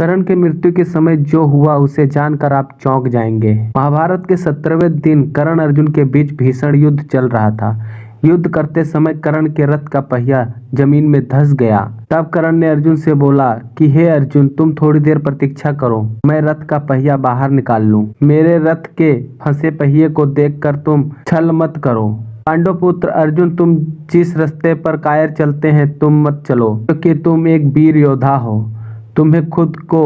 कर्ण के मृत्यु के समय जो हुआ उसे जानकर आप चौंक जाएंगे। महाभारत के 17वें दिन कर्ण अर्जुन के बीच भीषण युद्ध चल रहा था। युद्ध करते समय कर्ण के रथ का पहिया जमीन में धंस गया। तब कर्ण ने अर्जुन से बोला कि हे अर्जुन, तुम थोड़ी देर प्रतीक्षा करो, मैं रथ का पहिया बाहर निकाल लूं। मेरे रथ के फंसे पहिए को देखकर तुम छल मत करो। पांडव पुत्र अर्जुन, तुम जिस रास्ते पर कायर चलते हैं तुम मत चलो, क्योंकि तुम एक वीर योद्धा हो। तुम्हें खुद को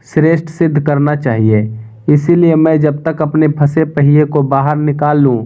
श्रेष्ठ सिद्ध करना चाहिए। इसीलिए मैं जब तक अपने फंसे पहिए को बाहर निकाल लूं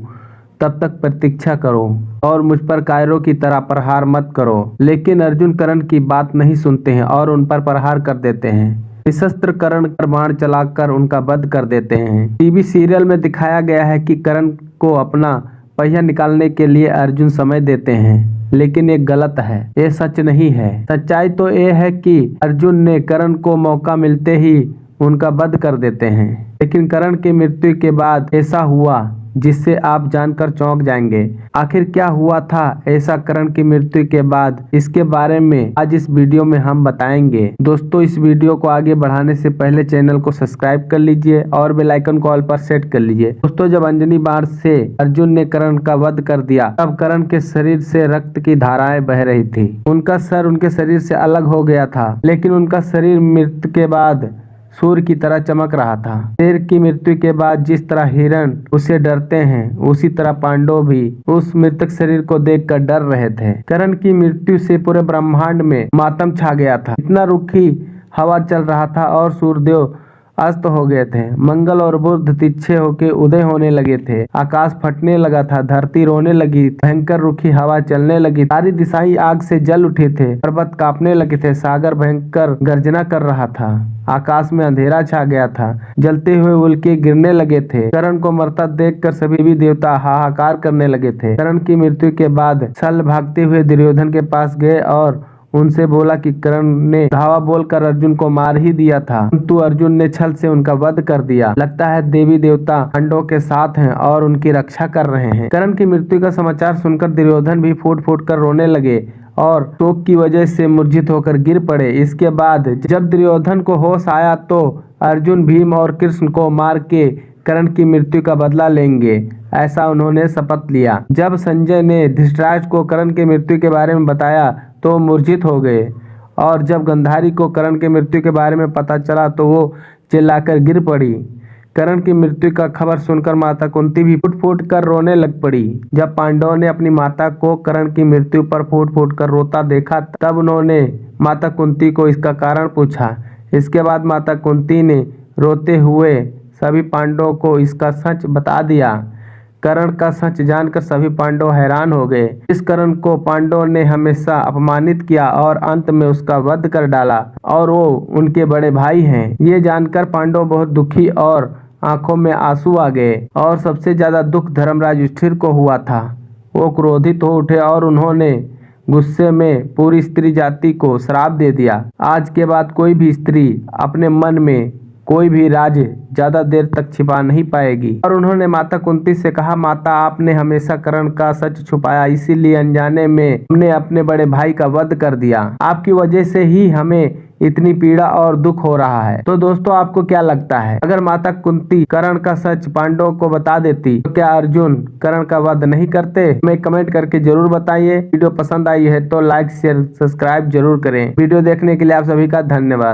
तब तक प्रतीक्षा करो और मुझ पर कायरों की तरह प्रहार मत करो। लेकिन अर्जुन कर्ण की बात नहीं सुनते हैं और उन पर प्रहार कर देते हैं। निशस्त्र कर्ण पर बाण चलाकर उनका वध कर देते हैं। टीवी सीरियल में दिखाया गया है कि कर्ण को अपना पहिया निकालने के लिए अर्जुन समय देते हैं, लेकिन ये गलत है, ये सच नहीं है। सच्चाई तो ये है कि अर्जुन ने कर्ण को मौका मिलते ही उनका वध कर देते हैं। लेकिन कर्ण की मृत्यु के बाद ऐसा हुआ जिससे आप जानकर चौंक जाएंगे। आखिर क्या हुआ था ऐसा कर्ण की मृत्यु के बाद, इसके बारे में आज इस वीडियो में हम बताएंगे। दोस्तों, इस वीडियो को आगे बढ़ाने से पहले चैनल को सब्सक्राइब कर लीजिए और बेल आइकन को ऑल पर सेट कर लीजिए। दोस्तों, जब अंजनी बाण से अर्जुन ने कर्ण का वध कर दिया तब कर्ण के शरीर से रक्त की धाराएं बह रही थी। उनका सर उनके शरीर से अलग हो गया था, लेकिन उनका शरीर मृत्यु के बाद सूर्य की तरह चमक रहा था। शेर की मृत्यु के बाद जिस तरह हिरण उसे डरते हैं, उसी तरह पांडव भी उस मृतक शरीर को देखकर डर रहे थे। कर्ण की मृत्यु से पूरे ब्रह्मांड में मातम छा गया था। इतना रुखी हवा चल रहा था और सूर्यदेव अस्त हो गए थे। मंगल और बुध तिच्छे होके उदय होने लगे थे। आकाश फटने लगा था, धरती रोने लगी, भयंकर रुखी हवा चलने लगी, सारी दिशाएं आग से जल उठे थे, पर्वत कांपने लगे थे, सागर भयंकर गर्जना कर रहा था, आकाश में अंधेरा छा गया था, जलते हुए उल्के गिरने लगे थे। कर्ण को मरता देखकर सभी भी देवता हाहाकार करने लगे थे। कर्ण की मृत्यु के बाद छल भागते हुए दुर्योधन के पास गए और उनसे बोला कि कर्ण ने धावा बोलकर अर्जुन को मार ही दिया था, किंतु अर्जुन ने छल से उनका वध कर दिया। लगता है देवी देवता पांडवों के साथ हैं और उनकी रक्षा कर रहे हैं। कर्ण की मृत्यु का समाचार सुनकर दुर्योधन भी फूट फूट कर रोने लगे और शोक की वजह से मूर्छित होकर गिर पड़े। इसके बाद जब दुर्योधन को होश आया तो अर्जुन, भीम और कृष्ण को मार के कर्ण की मृत्यु का बदला लेंगे, ऐसा उन्होंने शपथ लिया। जब संजय ने धृतराष्ट्र को कर्ण की मृत्यु के बारे में बताया तो मूर्छित हो गए और जब गांधारी को कर्ण की मृत्यु के बारे में पता चला तो वो चिल्लाकर गिर पड़ी। कर्ण की मृत्यु का खबर सुनकर माता कुंती भी फूट फूट कर रोने लग पड़ी। जब पांडवों ने अपनी माता को कर्ण की मृत्यु पर फूट फूट कर रोता देखा तब उन्होंने माता कुंती को इसका कारण पूछा। इसके बाद माता कुंती ने रोते हुए सभी पांडवों को इसका सच बता दिया। कर्ण का सच जानकर सभी पांडव हैरान हो गए। इस कर्ण को पांडवों ने हमेशा अपमानित किया और अंत में उसका वध कर डाला और वो उनके बड़े भाई हैं। ये जानकर पांडव बहुत दुखी और आंखों में आंसू आ गए। और सबसे ज्यादा दुख धर्मराज युधिष्ठिर को हुआ था। वो क्रोधित हो उठे और उन्होंने गुस्से में पूरी स्त्री जाति को श्राप दे दिया। आज के बाद कोई भी स्त्री अपने मन में कोई भी राज ज्यादा देर तक छिपा नहीं पाएगी। और उन्होंने माता कुंती से कहा, माता, आपने हमेशा कर्ण का सच छुपाया, इसीलिए अनजाने में हमने अपने बड़े भाई का वध कर दिया। आपकी वजह से ही हमें इतनी पीड़ा और दुख हो रहा है। तो दोस्तों, आपको क्या लगता है, अगर माता कुंती कर्ण का सच पांडवों को बता देती तो क्या अर्जुन कर्ण का वध नहीं करते? हमें कमेंट करके जरूर बताइए। वीडियो पसंद आई है तो लाइक शेयर सब्सक्राइब जरूर करें। वीडियो देखने के लिए आप सभी का धन्यवाद।